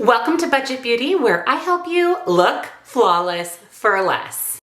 Welcome to Budget Beauty, where I help you look flawless for less.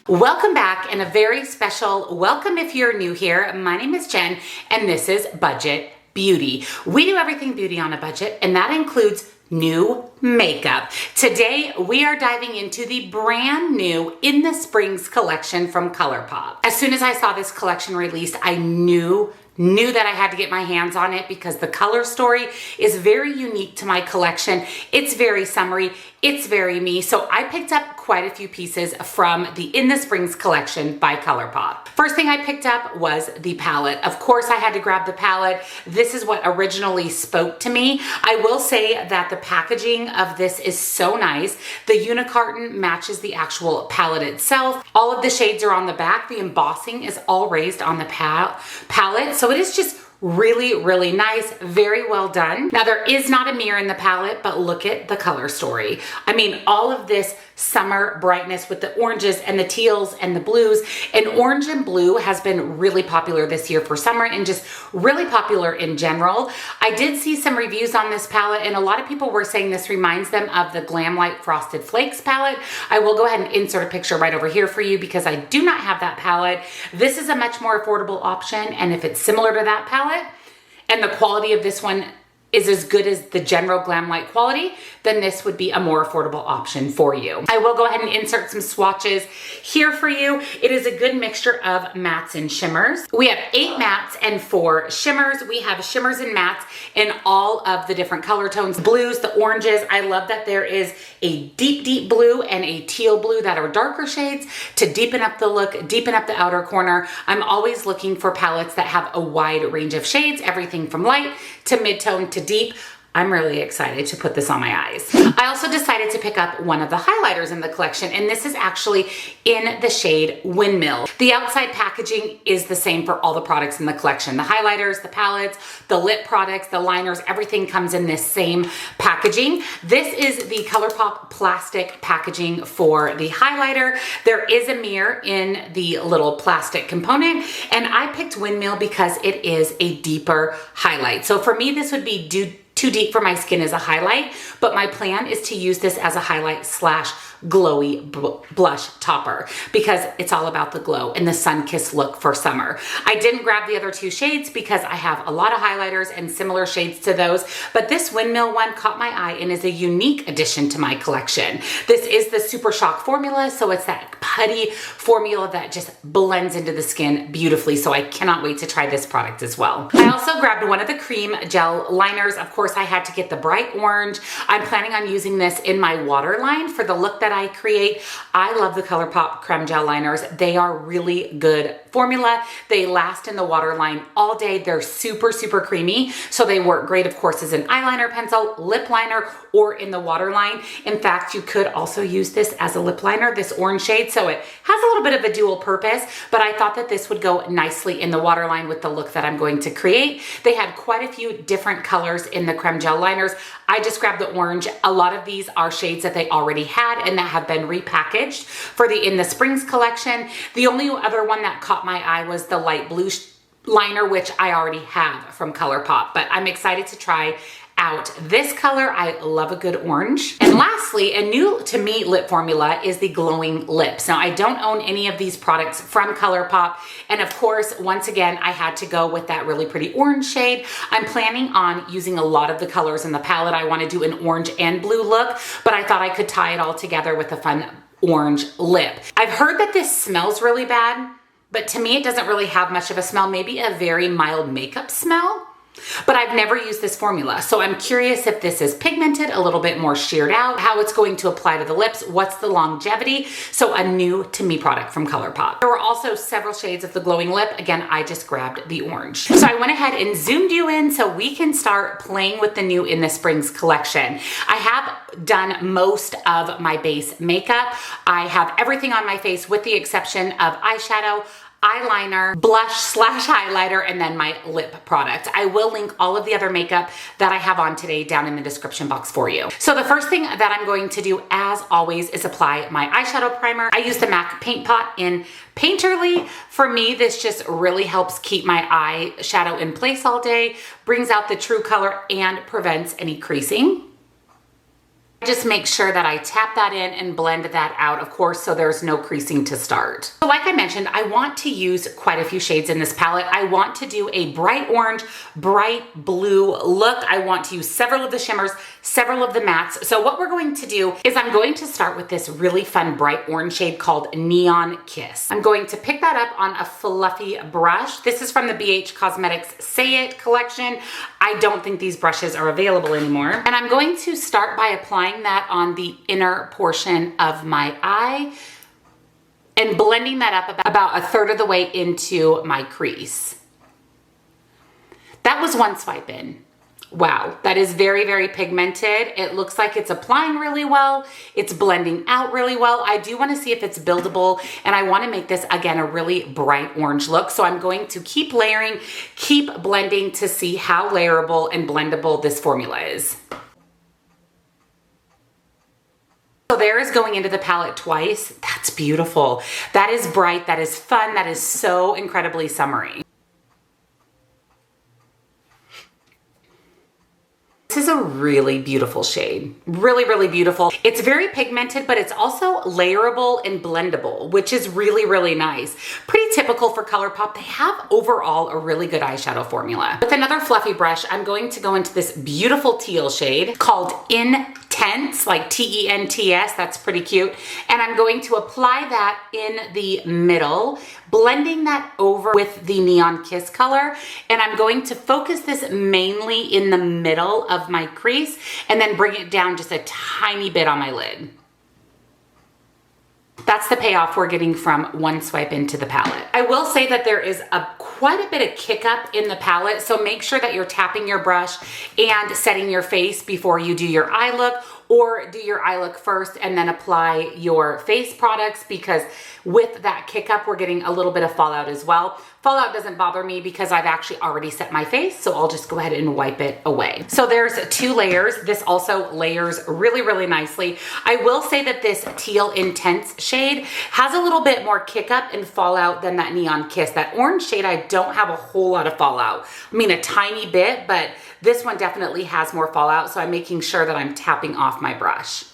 Welcome back, and a very special welcome if you're new here. My name is Jen, and this is Budget Beauty. We do everything beauty on a budget, and that includes new makeup. Today, we are diving into the brand new In the Springs collection from Colourpop. As soon as I saw this collection released, I knew that I had to get my hands on it because the color story is very unique to my collection. It's very summery, it's very me. So I picked up quite a few pieces from the In the Springs collection by Colourpop. First thing I picked up was the palette. Of course, I had to grab the palette. This is what originally spoke to me. I will say that the packaging of this is so nice. The unicarton matches the actual palette itself. All of the shades are on the back. The embossing is all raised on the palette. So it is just really nice, very well done. Now there is not a mirror in the palette, but look at the color story. I mean, all of this summer brightness with the oranges and the teals and the blues, and orange and blue has been really popular this year for summer and just really popular in general. I did see some reviews on this palette, and a lot of people were saying this reminds them of the Glam Light Frosted Flakes palette. I will go ahead and insert a picture right over here for you because I do not have that palette. This is a much more affordable option, and if it's similar to that palette and the quality of this one is as good as the general Glam Light quality, then this would be a more affordable option for you. I will go ahead and insert some swatches here for you. It is a good mixture of mattes and shimmers. We have 8 mattes and 4 shimmers. We have shimmers and mattes in all of the different color tones, blues, the oranges. I love that there is a deep blue and a teal blue that are darker shades to deepen up the look, deepen up the outer corner. I'm always looking for palettes that have a wide range of shades, everything from light to mid-tone to deep. I'm really excited to put this on my eyes. I also decided to pick up one of the highlighters in the collection, and this is actually in the shade Windmill. The outside packaging is the same for all the products in the collection. The highlighters, the palettes, the lip products, the liners, everything comes in this same packaging. This is the Colourpop plastic packaging for the highlighter. There is a mirror in the little plastic component, and I picked Windmill because it is a deeper highlight. So for me, this would be too deep for my skin as a highlight, but my plan is to use this as a highlight slash glowy blush topper because it's all about the glow and the sun-kissed look for summer. I didn't grab the other 2 shades because I have a lot of highlighters and similar shades to those, but this Windmill one caught my eye and is a unique addition to my collection. This is the Super Shock formula, so it's that putty formula that just blends into the skin beautifully, so I cannot wait to try this product as well. I also grabbed one of the cream gel liners. Of course, I had to get the bright orange. I'm planning on using this in my waterline for the look that I create. I love the Colourpop creme gel liners. They are really good formula. They last in the waterline all day. They're super creamy, so they work great, of course, as an eyeliner pencil, lip liner, or in the waterline. In fact, you could also use this as a lip liner, this orange shade, so it has a little bit of a dual purpose, but I thought that this would go nicely in the waterline with the look that I'm going to create. They had quite a few different colors in the creme gel liners. I just grabbed the orange. A lot of these are shades that they already had and that have been repackaged for the In the Springs collection. The only other one that caught my eye was the light blue liner, which I already have from Colourpop, but I'm excited to try out this color. I love a good orange. And lastly, a new to me lip formula is the glowing lips. Now, I don't own any of these products from Colourpop, and of course, once again, I had to go with that really pretty orange shade. I'm planning on using a lot of the colors in the palette. I want to do an orange and blue look, but I thought I could tie it all together with a fun orange lip. I've heard that this smells really bad, but to me, it doesn't really have much of a smell, maybe a very mild makeup smell. But I've never used this formula, so I'm curious if this is pigmented, a little bit more sheared out, how it's going to apply to the lips, what's the longevity. So a new to me product from Colourpop. There were also several shades of the glowing lip. Again, I just grabbed the orange. So I went ahead and zoomed you in so we can start playing with the new In the Springs collection. I have done most of my base makeup. I have everything on my face with the exception of eyeshadow, eyeliner, blush slash highlighter, and then my lip product. I will link all of the other makeup that I have on today down in the description box for you. So the first thing that I'm going to do, as always, is apply my eyeshadow primer. I use the MAC Paint Pot in Painterly. For me, this just really helps keep my eyeshadow in place all day, brings out the true color, and prevents any creasing. Just make sure that I tap that in and blend that out, of course, so there's no creasing to start. So like I mentioned, I want to use quite a few shades in this palette. I want to do a bright orange, bright blue look. I want to use several of the shimmers, several of the mattes. So what we're going to do is I'm going to start with this really fun bright orange shade called Neon Kiss. I'm going to pick that up on a fluffy brush. This is from the BH Cosmetics Say It collection. I don't think these brushes are available anymore. And I'm going to start by applying that on the inner portion of my eye and blending that up about 1/3 of the way into my crease. That was one swipe in. Wow, that is very, very pigmented. It looks like it's applying really well. It's blending out really well. I do want to see if it's buildable, and I want to make this, again, a really bright orange look. So I'm going to keep layering, keep blending to see how layerable and blendable this formula is. So there is going into the palette twice. That's beautiful. That is bright, that is fun, that is so incredibly summery. This is a really beautiful shade. Really, really beautiful. It's very pigmented, but it's also layerable and blendable, which is really, really nice. Pretty typical for Colourpop. They have overall a really good eyeshadow formula. With another fluffy brush, I'm going to go into this beautiful teal shade called Intense, like T-E-N-T-S. That's pretty cute. And I'm going to apply that in the middle, blending that over with the Neon Kiss color. And I'm going to focus this mainly in the middle of my crease and then bring it down just a tiny bit on my lid. That's the payoff we're getting from one swipe into the palette. I will say that there is quite a bit of kick up in the palette, so make sure that you're tapping your brush and setting your face before you do your eye look, or do your eye look first and then apply your face products, because with that kick up, we're getting a little bit of fallout as well. Fallout doesn't bother me because I've actually already set my face, so I'll just go ahead and wipe it away. So there's 2 layers. This also layers really, really nicely. I will say that this Teal Intense shade has a little bit more kick up and fallout than that Neon Kiss. That orange shade, I don't have a whole lot of fallout. I mean, a tiny bit, but this one definitely has more fallout, so I'm making sure that I'm tapping off my brush.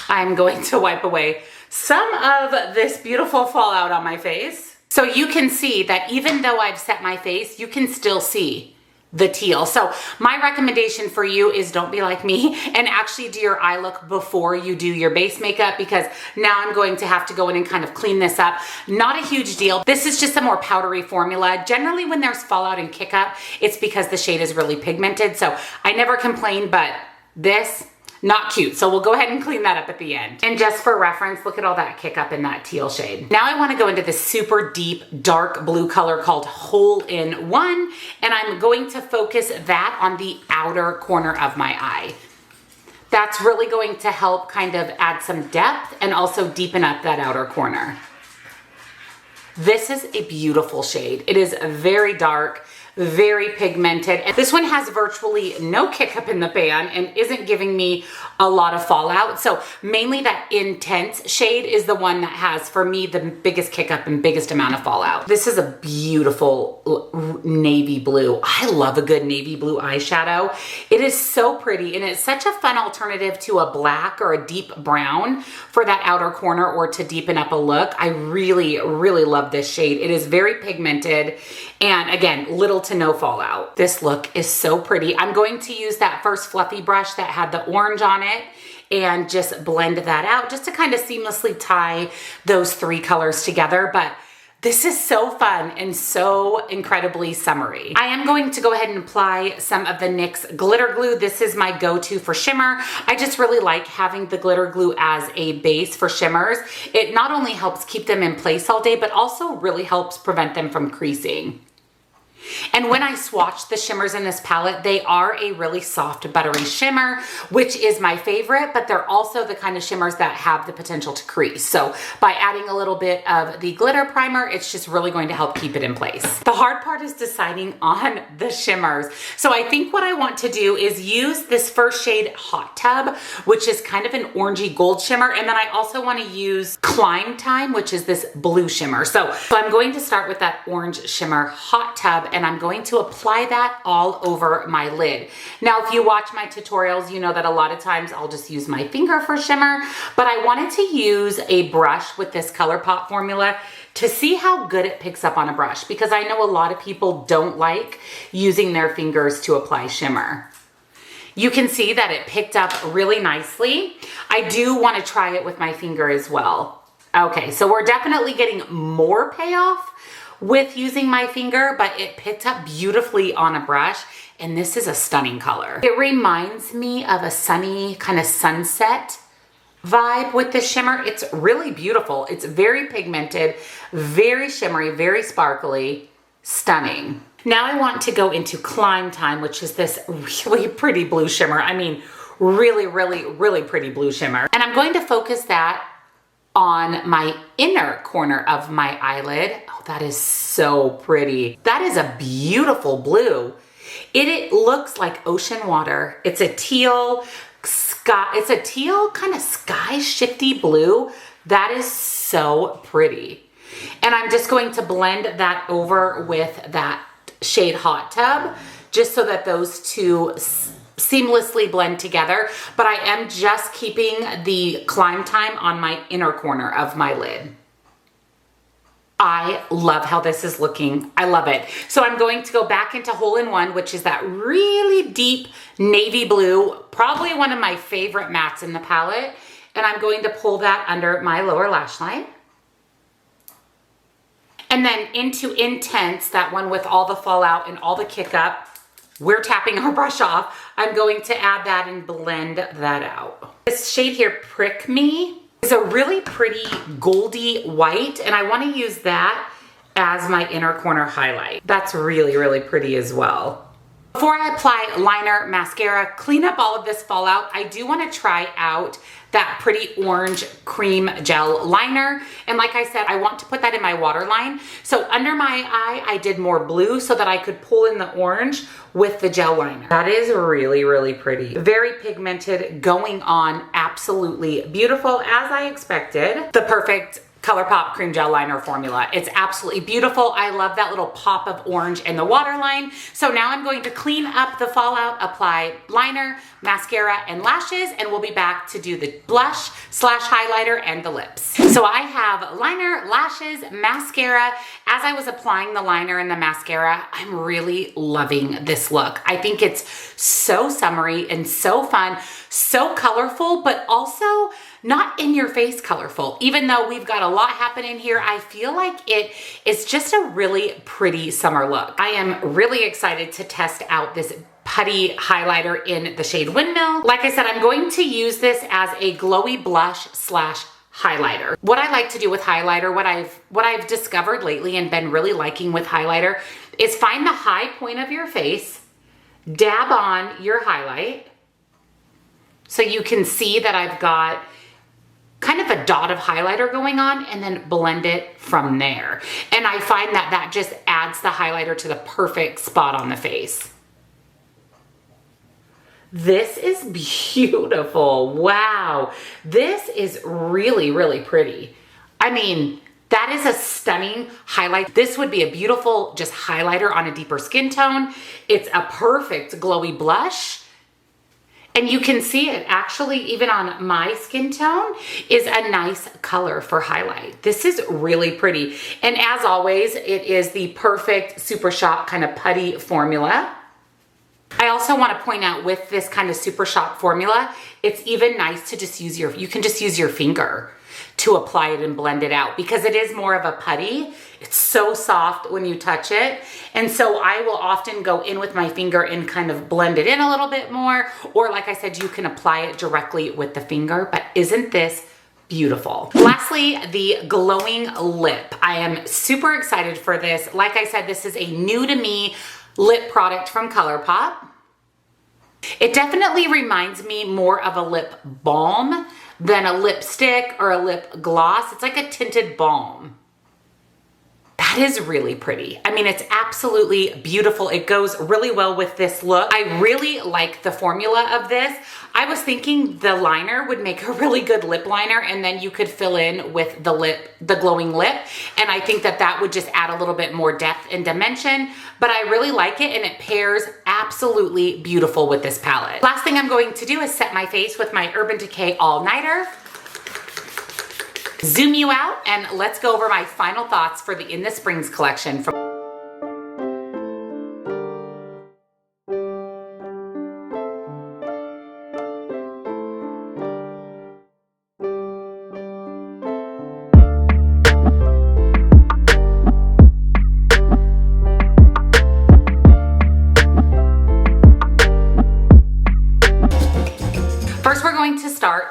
I'm going to wipe away some of this beautiful fallout on my face. So you can see that even though I've set my face, you can still see the teal. So my recommendation for you is don't be like me and actually do your eye look before you do your base makeup, because now I'm going to have to go in and kind of clean this up. Not a huge deal. This is just a more powdery formula. Generally when there's fallout and kick up, it's because the shade is really pigmented. So I never complain, but this, not cute. So we'll go ahead and clean that up at the end. And just for reference, look at all that kick up in that teal shade. Now I want to go into this super deep dark blue color called Hole in One, and I'm going to focus that on the outer corner of my eye. That's really going to help kind of add some depth and also deepen up that outer corner. This is a beautiful shade. It is very dark, very pigmented. And this one has virtually no kick up in the pan and isn't giving me a lot of fallout. So mainly that Intense shade is the one that has, for me, the biggest kick up and biggest amount of fallout. This is a beautiful navy blue. I love a good navy blue eyeshadow. It is so pretty, and it's such a fun alternative to a black or a deep brown for that outer corner or to deepen up a look. I really, really love this shade. It is very pigmented, and again, little to no fallout. This look is so pretty. I'm going to use that first fluffy brush that had the orange on it and just blend that out just to kind of seamlessly tie those 3 colors together. But this is so fun and so incredibly summery. I am going to go ahead and apply some of the NYX glitter glue. This is my go-to for shimmer. I just really like having the glitter glue as a base for shimmers. It not only helps keep them in place all day, but also really helps prevent them from creasing. And when I swatched the shimmers in this palette, they are a really soft, buttery shimmer, which is my favorite, but they're also the kind of shimmers that have the potential to crease. So by adding a little bit of the glitter primer, it's just really going to help keep it in place. The hard part is deciding on the shimmers. So I think what I want to do is use this first shade Hot Tub, which is kind of an orangey gold shimmer. And then I also want to use Climb Time, which is this blue shimmer. So I'm going to start with that orange shimmer Hot Tub, and I'm going to apply that all over my lid. Now, if you watch my tutorials, you know that a lot of times I'll just use my finger for shimmer, but I wanted to use a brush with this Colourpop formula to see how good it picks up on a brush, because I know a lot of people don't like using their fingers to apply shimmer. You can see that it picked up really nicely. I do want to try it with my finger as well. Okay, so we're definitely getting more payoff with using my finger, but it picked up beautifully on a brush, and this is a stunning color. It reminds me of a sunny kind of sunset vibe with this shimmer. It's really beautiful. It's very pigmented, very shimmery, very sparkly, stunning. Now I want to go into Climb Time, which is this really pretty blue shimmer. I mean, really, really, really pretty blue shimmer. And I'm going to focus that on my inner corner of my eyelid. Oh, that is so pretty. That is a beautiful blue. It looks like ocean water. It's a teal sky. It's a teal kind of sky shifty blue. That is so pretty. And I'm just going to blend that over with that shade Hot Tub, just so that those two seamlessly blend together, but I am just keeping the Climb Time on my inner corner of my lid. I love how this is looking. I love it. So I'm going to go back into Hole in One, which is that really deep navy blue, probably one of my favorite mattes in the palette, and I'm going to pull that under my lower lash line. And then into Intense, that one with all the fallout and all the kick up. We're tapping our brush off. I'm going to add that and blend that out. This shade here, Prick Me, is a really pretty goldy white, and I want to use that as my inner corner highlight. That's really, really pretty as well. Before I apply liner, mascara, clean up all of this fallout, I do want to try out that pretty orange cream gel liner. And like I said, I want to put that in my waterline. So under my eye, I did more blue so that I could pull in the orange with the gel liner. That is really, really pretty. Very pigmented, going on, absolutely beautiful as I expected. The perfect Colourpop cream gel liner formula. It's absolutely beautiful. I love that little pop of orange in the waterline. So now I'm going to clean up the fallout, apply liner, mascara, and lashes, and we'll be back to do the blush slash highlighter and the lips. So I have liner, lashes, mascara. As I was applying the liner and the mascara, I'm really loving this look. I think it's so summery and so fun, so colorful, but also not in your face colorful. Even though we've got a lot happening here, I feel like it is just a really pretty summer look. I am really excited to test out this putty highlighter in the shade Windmill. Like I said, I'm going to use this as a glowy blush slash highlighter. What I like to do with highlighter, what I've discovered lately and been really liking with highlighter, is find the high point of your face, dab on your highlight, so you can see that I've got kind of a dot of highlighter going on, and then blend it from there. And I find that that just adds the highlighter to the perfect spot on the face. This is beautiful. Wow. This is really, really pretty. I mean, that is a stunning highlight. This would be a beautiful just highlighter on a deeper skin tone. It's a perfect glowy blush. And you can see it actually, even on my skin tone, is a nice color for highlight. This is really pretty. And as always, it is the perfect Super Shop kind of putty formula. I also want to point out with this kind of Super Shop formula, it's even nice to just use you can just use your finger to apply it and blend it out, because it is more of a putty. It's so soft when you touch it. And so I will often go in with my finger and kind of blend it in a little bit more. Or like I said, you can apply it directly with the finger. But isn't this beautiful. Lastly, the glowing lip. I am super excited for this. Like I said, this is a new to me lip product from Colourpop. It definitely reminds me more of a lip balm than a lipstick or a lip gloss. It's like a tinted balm. That is really pretty. I mean, it's absolutely beautiful. It goes really well with this look. I really like the formula of this. I was thinking the liner would make a really good lip liner, and then you could fill in with the glowing lip. And I think that that would just add a little bit more depth and dimension, but I really like it, and it pairs absolutely beautiful with this palette. Last thing I'm going to do is set my face with my Urban Decay All Nighter. Zoom you out, and let's go over my final thoughts for the In the Springs collection from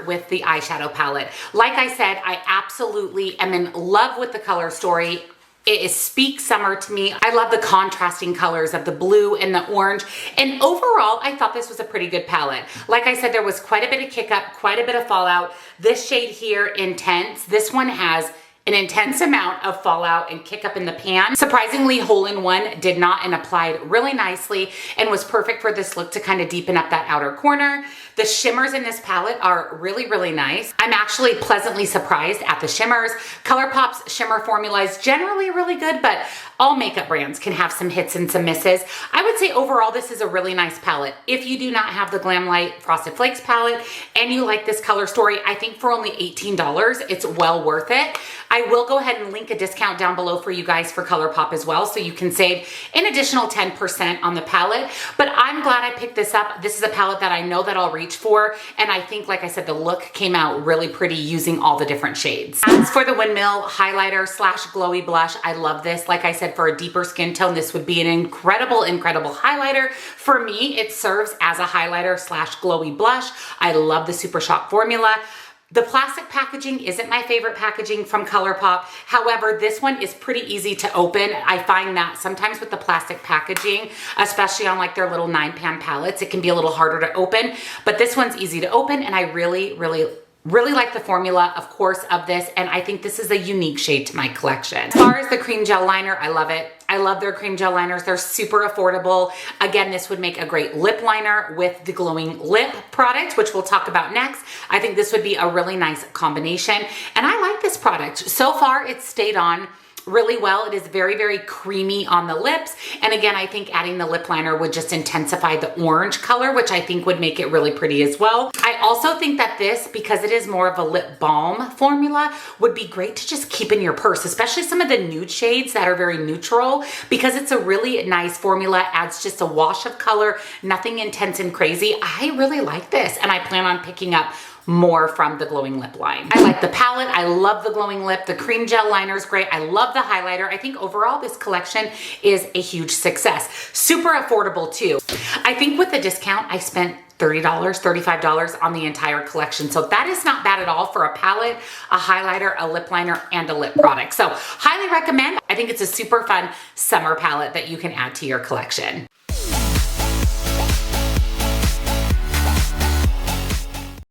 with the eyeshadow palette. Like I said, I absolutely am in love with the color story. It is speak summer to me. I love the contrasting colors of the blue and the orange. And overall, I thought this was a pretty good palette. Like I said, there was quite a bit of kick up, quite a bit of fallout. This shade here, Intense, this one has an intense amount of fallout and kick up in the pan. Surprisingly, Hole-in-One did not and applied really nicely and was perfect for this look to kind of deepen up that outer corner. The shimmers in this palette are really, really nice. I'm actually pleasantly surprised at the shimmers. Colourpop's shimmer formula is generally really good, but all makeup brands can have some hits and some misses. I would say overall, this is a really nice palette. If you do not have the Glam Light Frosted Flakes palette and you like this color story, I think for only $18, it's well worth it. I will go ahead and link a discount down below for you guys for Colourpop as well, so you can save an additional 10% on the palette. But I'm glad I picked this up. This is a palette that I know that I'll reach for, and I think, like I said, the look came out really pretty using all the different shades. As for the Windmill highlighter slash glowy blush, I love this. Like I said, for a deeper skin tone, this would be an incredible, incredible highlighter. For me, it serves as a highlighter slash glowy blush. I love the Super Shock formula. The plastic packaging isn't my favorite packaging from Colourpop. However, this one is pretty easy to open. I find that sometimes with the plastic packaging, especially on like their little 9-pan palettes, it can be a little harder to open, but this one's easy to open, and I really like the formula, of course, of this, and I think this is a unique shade to my collection. As far as the cream gel liner, I love it. I love their cream gel liners. They're super affordable. Again, this would make a great lip liner with the glowing lip product, which we'll talk about next. I think this would be a really nice combination, and I like this product. So far, it's stayed on really well. It is very, very creamy on the lips. And again, I think adding the lip liner would just intensify the orange color, which I think would make it really pretty as well. I also think that this, because it is more of a lip balm formula, would be great to just keep in your purse, especially some of the nude shades that are very neutral, because it's a really nice formula, adds just a wash of color, nothing intense and crazy. I really like this, and I plan on picking up more from the glowing lip line. I like the palette. I love the glowing lip. The cream gel liner is great. I love the highlighter. I think overall this collection is a huge success. Super affordable too. I think with the discount, I spent $30, $35 on the entire collection. So that is not bad at all for a palette, a highlighter, a lip liner, and a lip product. So highly recommend. I think it's a super fun summer palette that you can add to your collection.